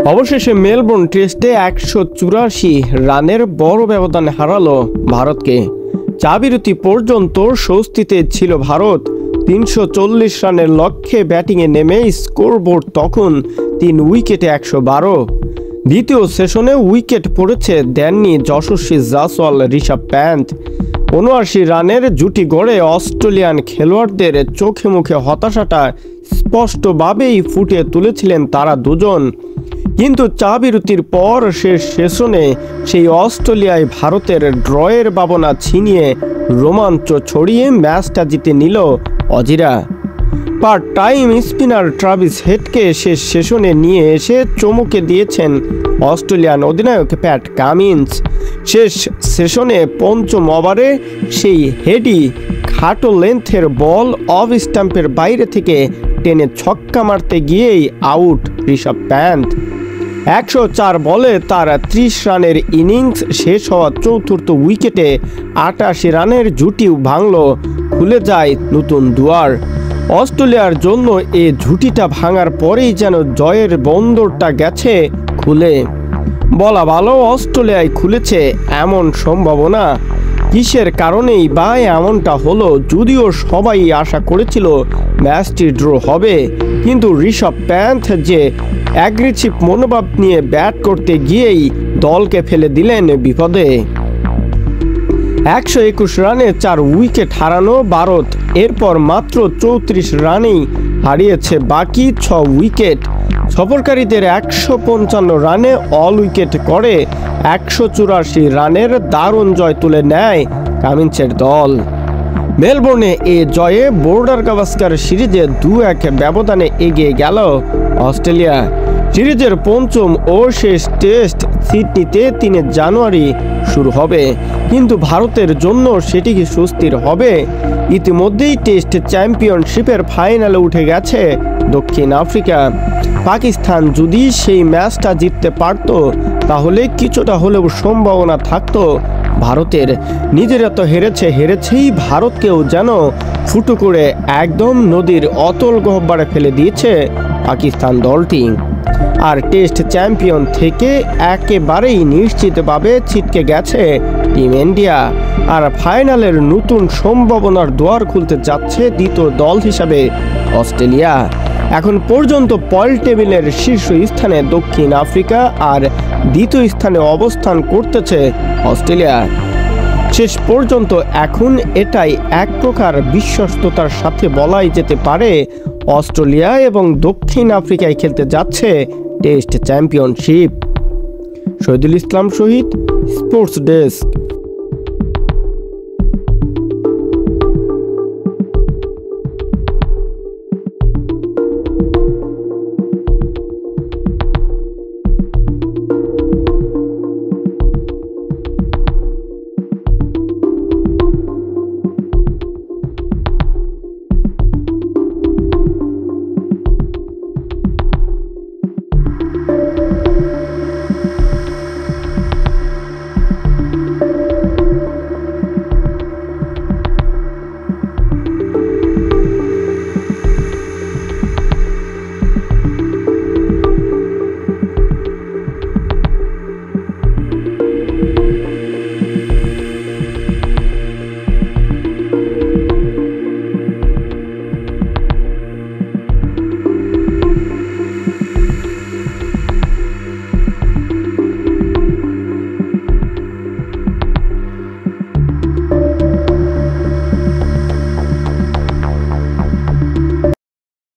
অবশেষে মেলবোর্ন টেস্টে 184 রানের বড় ব্যবধানে হারালো ভারতকে। চা বিরতি পর্যন্ত স্বস্তিতে ছিল ভারত। 340 রানের লক্ষ্যে ব্যাটিংয়ে নেমে স্কোরবোর্ড তখন 3 উইকেটে 112। দ্বিতীয় সেশনে উইকেট পড়েছে দেননি যশস্বী জাসওয়াল, ঋষভ পান্ত। 79 রানের জুটি গড়ে অস্ট্রেলিয়ান খেলোয়াড়দের চোখে মুখে হতাশাটা স্পষ্টভাবেই ফুটিয়ে তুলেছিলেন তারা দুজন। কিন্তু চা বিরতির পর শেষ সেশনে সেই অস্ট্রেলিয়ায় ভারতের ড্রয়ের ভাবনা ছিনিয়ে রোমাঞ্চ ছড়িয়ে ম্যাচটা জিতে নিল অজিরা। পার্ট টাইম স্পিনার ট্রাভিস হেডকে শেষ সেশনে নিয়ে এসে চমকে দিয়েছেন অস্ট্রেলিয়ান অধিনায়ক প্যাট কামিন্স। শেষ সেশনে পঞ্চম ওভারে সেই হেডই খাটো লেন্থের বল অফ স্টাম্পের বাইরে থেকে টেনে ছক্কা মারতে গিয়েই আউট ঋষভ পান্ত। 104 বলে তার 30 রানের ইনিংস শেষ হওয়া চতুর্থ উইকেটে 88 রানের জুটিও ভাঙল, খুলে যায় নতুন দুয়ার। অস্ট্রেলিয়ার জন্য এ জুটিটা ভাঙার পরেই যেন জয়ের বন্দরটা গেছে খুলে। বলা ভালো, অস্ট্রেলিয়ায় খুলেছে এমন সম্ভাবনা। কিসের কারণেই বা এমনটা হলো, যদিও সবাই আশা করেছিল ম্যাচটি ড্র হবে, কিন্তু ঋষভ পান্ত যে অ্যাগ্রেসিভ মনোভাব নিয়ে ব্যাট করতে গিয়েই দলকে ফেলে দিলেন বিপদে। 121 রানে 4 উইকেট হারানো ভারত এরপর মাত্র 34 রানেই হারিয়েছে বাকি 6 উইকেট। সফরকারীদের 155 রানে অল উইকেট করে 184 রানের দারুণ জয় তুলে নেয় কামিন্সের দল। মেলবোর্নে এ জয়ে বর্ডার গাভাস্কার সিরিজে 2-1 ব্যবধানে এগিয়ে গেল অস্ট্রেলিয়া। সিরিজের পঞ্চম ও শেষ টেস্ট সিডনিতে 3 জানুয়ারি শুরু হবে, কিন্তু ভারতের জন্য সেটি কি স্বস্তির হবে? ইতিমধ্যেই টেস্ট চ্যাম্পিয়নশিপের ফাইনালে উঠে গেছে দক্ষিণ আফ্রিকা। পাকিস্তান যদি সেই ম্যাচটা জিততে পারত, তাহলে কিছুটা হলেও সম্ভাবনা থাকতো ভারতের। নিজেরা তো হেরেছেই, ভারতকেও যেন ফুটো করে একদম নদীর অতল গহ্বরে ফেলে দিয়েছে পাকিস্তান দলটি। আর টেস্ট চ্যাম্পিয়ন থেকে একেবারেই নিশ্চিতভাবে ছিটকে গেছে টিম ইন্ডিয়া। আর ফাইনালের নতুন সম্ভাবনার দুয়ার খুলতে যাচ্ছে দ্বিতীয় দল হিসাবে অস্ট্রেলিয়া। এখন পর্যন্ত পয়েন্ট টেবিলের শীর্ষ স্থানে দক্ষিণ আফ্রিকা আর দ্বিতীয় স্থানে অবস্থান করতেছে অস্ট্রেলিয়া। শেষ পর্যন্ত এখন এটাই এক প্রকার বিশ্বস্ততার সাথে বলাই যেতে পারে অস্ট্রেলিয়া এবং দক্ষিণ আফ্রিকায় খেলতে যাচ্ছে টেস্ট চ্যাম্পিয়নশিপ। শহীদুল ইসলাম শহীদ, স্পোর্টস ডেস্ক।